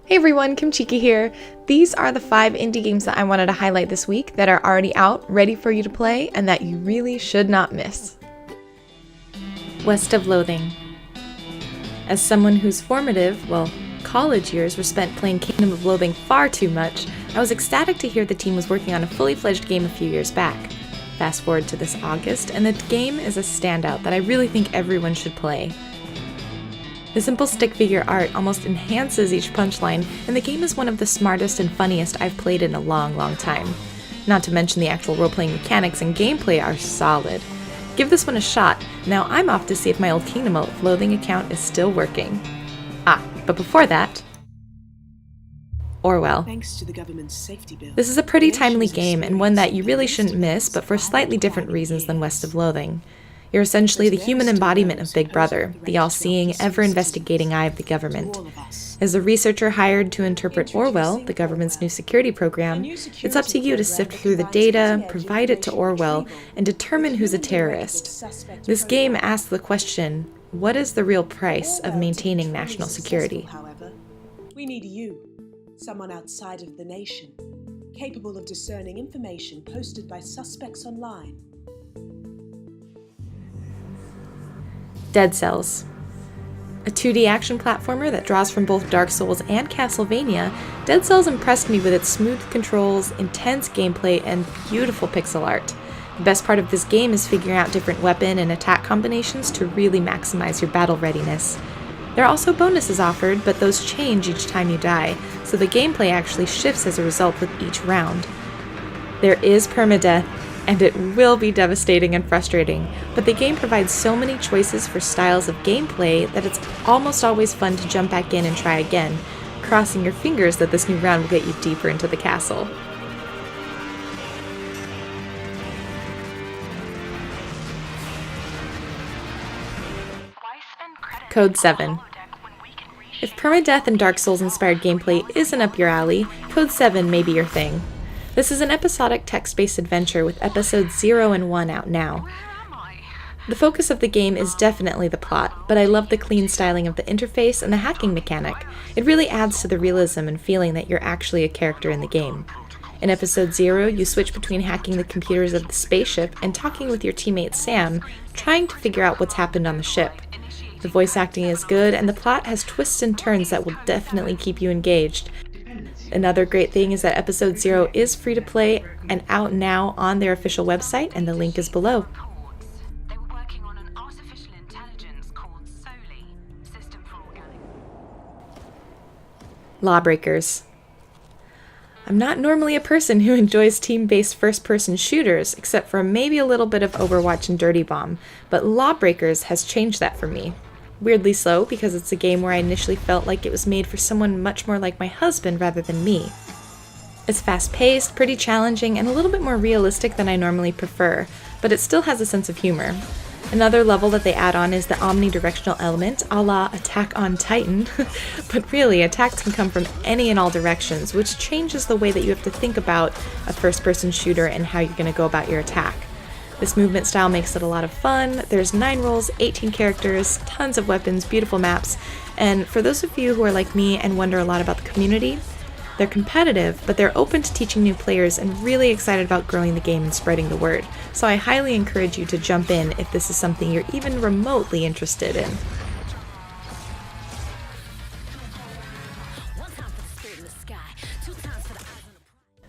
Hey everyone, Kimchica here. These are the 5 indie games that I wanted to highlight this week that are already out, ready for you to play, and that you really should not miss. West of Loathing. As someone whose formative, college years were spent playing Kingdom of Loathing far too much, I was ecstatic to hear the team was working on a fully fledged game a few years back. Fast forward to this August, and the game is a standout that I really think everyone should play. The simple stick figure art almost enhances each punchline, and the game is one of the smartest and funniest I've played in a long time. Not to mention the actual role-playing mechanics and gameplay are solid. Give this one a shot. Now I'm off to see if my old Kingdom of Loathing account is still working. But before that, Orwell. Thanks to the government's safety bill. This is a pretty timely game, and one that you really shouldn't miss, but for slightly different reasons than West of Loathing. You're essentially the human embodiment of Big Brother, the all-seeing, ever-investigating eye of the government. As a researcher hired to interpret Orwell, the government's new security program, it's up to you to sift through the data, provide it to Orwell, and determine who's a terrorist. This game asks the question, what is the real price of maintaining national security? We need you, someone outside of the nation, capable of discerning information posted by suspects online. Dead Cells. A 2D action platformer that draws from both Dark Souls and Castlevania, Dead Cells impressed me with its smooth controls, intense gameplay, and beautiful pixel art. The best part of this game is figuring out different weapon and attack combinations to really maximize your battle readiness. There are also bonuses offered, but those change each time you die, so the gameplay actually shifts as a result with each round. There is permadeath, and it will be devastating and frustrating, but the game provides so many choices for styles of gameplay that it's almost always fun to jump back in and try again, crossing your fingers that this new round will get you deeper into the castle. Code 7. If permadeath and Dark Souls inspired gameplay isn't up your alley, Code 7 may be your thing. This is an episodic text-based adventure with episodes 0 and 1 out now. The focus of the game is definitely the plot, but I love the clean styling of the interface and the hacking mechanic. It really adds to the realism and feeling that you're actually a character in the game. In episode 0, you switch between hacking the computers of the spaceship and talking with your teammate Sam, trying to figure out what's happened on the ship. The voice acting is good, and the plot has twists and turns that will definitely keep you engaged. Another great thing is that episode 0 is free to play and out now on their official website, and the link is below. Lawbreakers. I'm not normally a person who enjoys team-based first-person shooters, except for maybe a little bit of Overwatch and Dirty Bomb, but Lawbreakers has changed that for me. Weirdly so, because it's a game where I initially felt like it was made for someone much more like my husband rather than me. It's fast-paced, pretty challenging, and a little bit more realistic than I normally prefer, but it still has a sense of humor. Another level that they add on is the omnidirectional element, a la Attack on Titan, but really, attacks can come from any and all directions, which changes the way that you have to think about a first-person shooter and how you're going to go about your attack. This movement style makes it a lot of fun. There's 9 roles, 18 characters, tons of weapons, beautiful maps, and for those of you who are like me and wonder a lot about the community, they're competitive, but they're open to teaching new players and really excited about growing the game and spreading the word. So I highly encourage you to jump in if this is something you're even remotely interested in.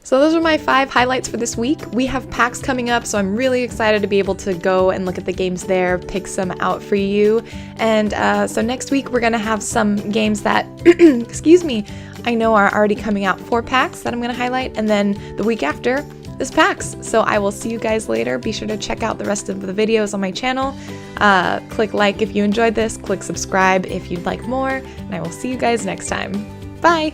So those are my 5 highlights for this week. We have PAX coming up, so I'm really excited to be able to go and look at the games there, pick some out for you. And so next week we're gonna have some games that, I know are already coming out for PAX that I'm gonna highlight, and then the week after is PAX. So I will see you guys later. Be sure to check out the rest of the videos on my channel. Click like if you enjoyed this, click subscribe if you'd like more, and I will see you guys next time. Bye!